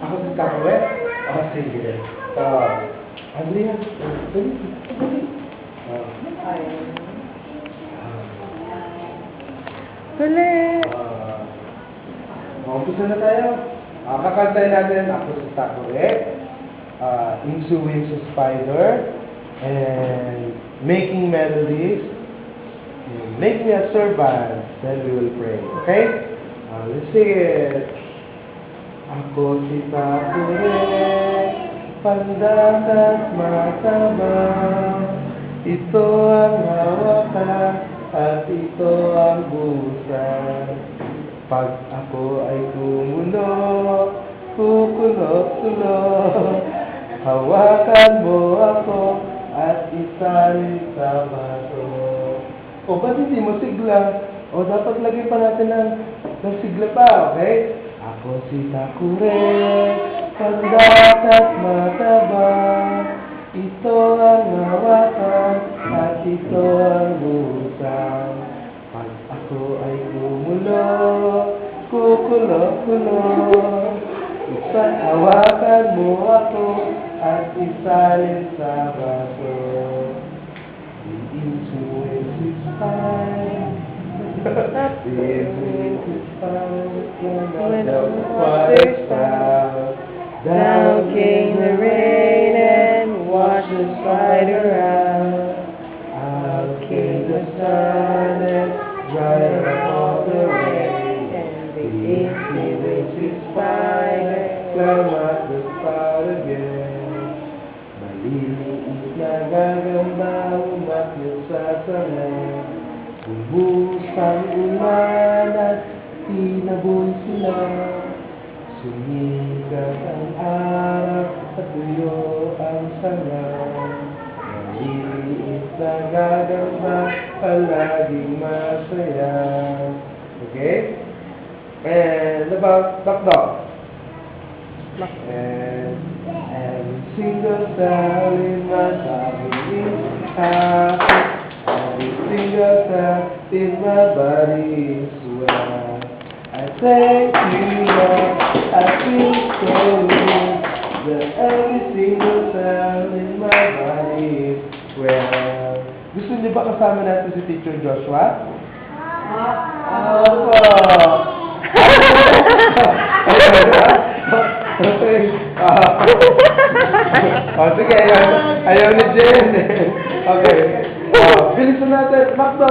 Ako si Kakwe? Oh, sige. Andrea, dali. Dali. Umpisa na tayo. Kakantay natin ako si Kakwe, Into Wings of Spider, and Making Melodies, and Make Me a Servant, then we will pray. Okay? Let's sing it. Ako si Kakwe, pandak at matabang, ito ang hawakan at ito ang busan. Pag ako ay tumulo, kukulot-kulot, hawakan mo ako at isalin sa baso. O ba't hindi mo sigla? O dapat lagyan pa natin ng sigla pa, okay? Ako si Takure, pandak at matabang, ito ang hawakan at ito ang busan. Pag ako ay kukulot-kulot, hawakan mo ako at isalin sa baso. The influence is fine. The influence is fine. When the waters fell, down came the rain and washed the spider out. Out came the sun and dried up all the rain. And the influence is fine. Climb up the spot again. Maliliit na gagamba, umakyat sa sanay. Bubusang ulan at tinabon sila. Sumikat ang araw at tuyo ang sanay. Maliliit na gagamba, palaging masaya. Okay? And about Bakdok. And every single cell in my body is happy. Every single cell in my body is well. I thank you, Lord, I feel so good that every single cell in my body is well. Gusto niyo ba kasama natin si Teacher Joshua? Opo! Okay. Sige, ayaw ni Jen. Okay. Bilisan natin. Makdo!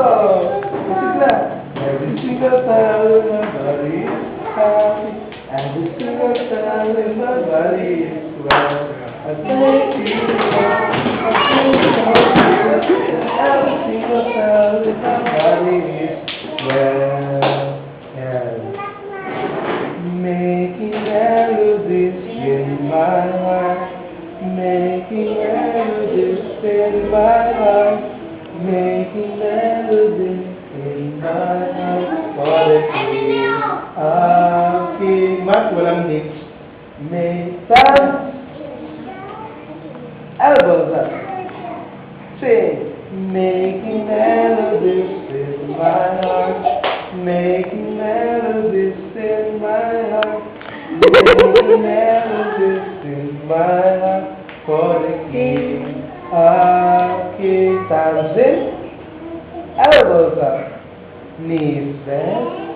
Masigla. Every single time in my body is happy. Every single time in my body is well. I thank you, Lord. I thank you, Lord. Every single time in my body is well. And making melodies in my heart, making melodies in my heart, making melodies in my heart for the King of Kings. Mat, walang mix. Make thumbs, elbows up. Sing. Making melodies in my heart, making melodies in my heart, making melodies in my heart for the King of Kings. Thumbs in, elbows up, knees bent.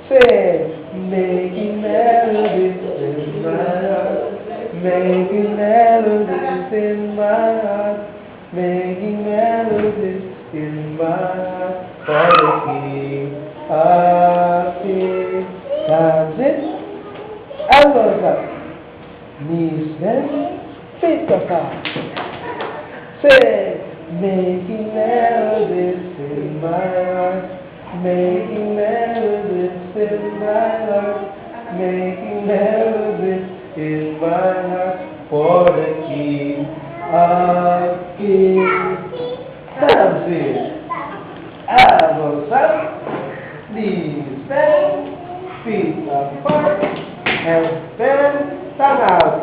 Sing, making melodies in my heart, making melodies in my heart, making melodies in my heart for the King of Kings. Thumbs in, elbows up, knees bent, feet apart. Say, making melodies in my heart, making melodies in my heart, making melodies in my heart for the King of Kings. Thumbs in, elbows up, knees bent, feet apart, and then tongue out.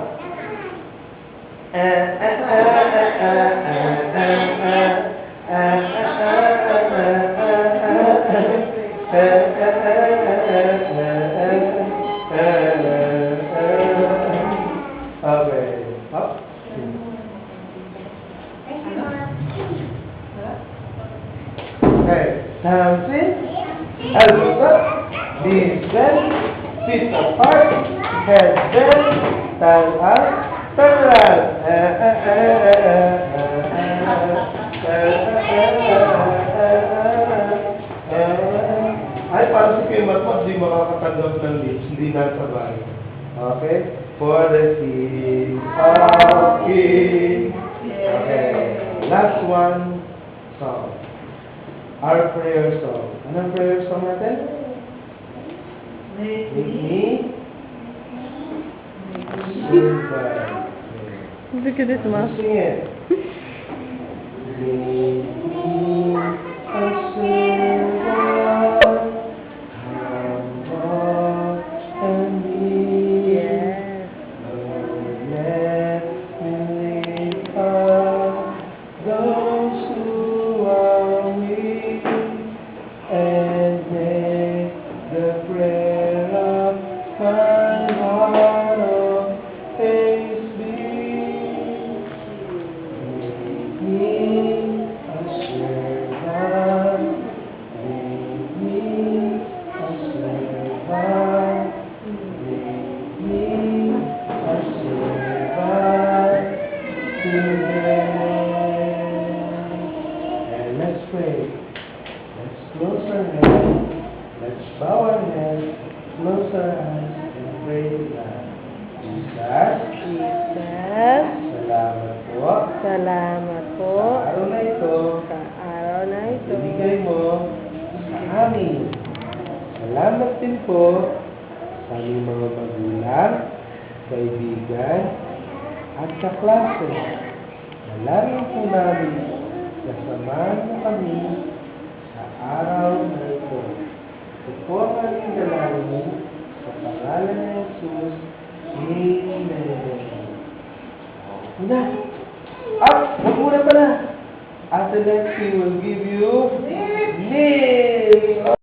feet apart, head bent, stand up, turn around. Ay, parang si Kuya Marcos, di makakatanggap ng lips, hindi nasabay. Okay? For the king of kings. Okay. Last one, song. Our prayer song. Anong prayer song natin? Make me survive. Look at this mouth. Sing it. Make me a servant, humble and meek. Yes. Lord, let me lift up those who are weak and make the prayer of my heart always be. Make me a servant, make me a servant, make me a servant today. And let's pray. Let's close our hands. Let's bow our heads, close our eyes, and pray to God. Jesus, Jesus, salamat po salamat po sa araw na ito. sa araw na ito. Binigay mo sa amin. Salamat din po sa aming mga magulang, kaibigan, at kaklase. Nalangin po namin kasamahan mo kami sa araw na ito. Ito po ang aming dalangin sa pangalan ni Jesus. Amen. Una. Wag muna pala. After that, we will give you name.